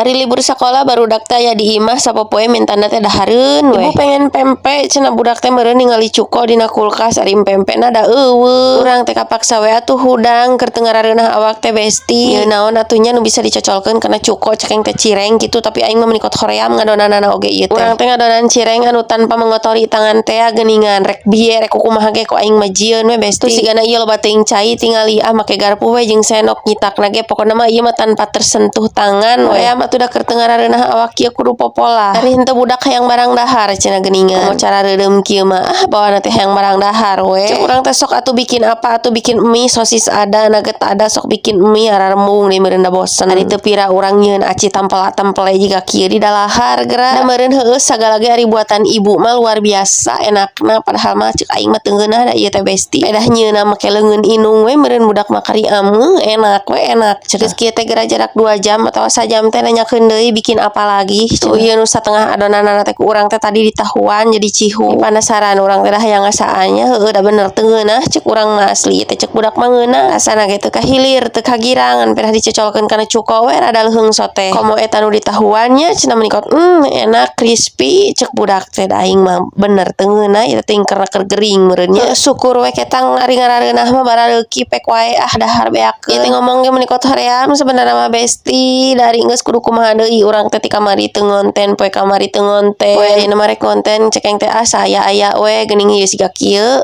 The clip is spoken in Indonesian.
Hari libur sekolah barudak teh aya di imah sapopoe mintana teh dahareun we. Ibu pengen pempek cenah budak teh meureun ningali cuko dina kulkas ari pempekna da eueuh. Urang teh kapaksa we atuh hudang keur teu ngarareunah awak teh besti. Ieu naon atunya nu bisa dicocolkeun kana cuko cekeng teh cireng gitu tapi aing mah menikot hoream ngadonanana oge ieu teh. Urang teh ngadonan cireng anu tanpa mengotori tangan teh geuningan rek bieu rek kumaha ge ku aing mah jieun we besti. Sigana ieu loba teuing cai tingali make garpu we jeung senok nyitakna ge pokona mah ieu mah tanpa tersentuh tangan we. Mah udah keur teu ngarareunah awak kieu kudu popolah. Ari henteu budak hayang barang dahar cenah geuningan. Komo cara reudeum kieu mah bawana teh hayang barang dahar we. Cek urang teh sok atuh bikin apa atuh bikin mie sosis ada nugget ada sok bikin mie ararembung deui meureun da bosen. Ari teu pira urang nyieun aci tampel-tampel jiga kieu di dalahar geura. Da meureun heueus sagala ge ari buatan ibu mah luar biasa enakna padahal mah cek aing mah teu ngeunah da ieu teh besti. Edah nyieunna make leungeun inung we meureun budak mah kari ameuh enak we enak. Ceuk kieu teh geura jarak 2 jam atawa sajam teh nanyakeun deui bikin apa lagi. Tuh ieu nu satengah adonanana teh ku urang teh tadi ditahuan jadi cihu. Penasaran urang teh da hayang ngasaanya heueuh da bener teu ngeunah cek urang mah asli teh cek budak mah ngeunah. Rasana ge teu kahilir teu kagirangan pedah dicocolkeun kana cuko we rada leuheung sote. Komo eta nu ditahuan nya cenah menikot enak crispy cek budak teh da aing mah bener teu ngeunah ieu teh keur gering meureun nya. Syukur we ketang ari ngarareunah mah barareuki pek wae dahar beakeun. Ieu teh ngomong ge menikot hoream sebenarnya mah besti dari geus kudu kumaha deui urang teh ti kamari teu ngonten poe kamari teu ngonten. Poe ayeuna mah rek ngonten cekeng teh saya aya we geuning ieu siga kieu.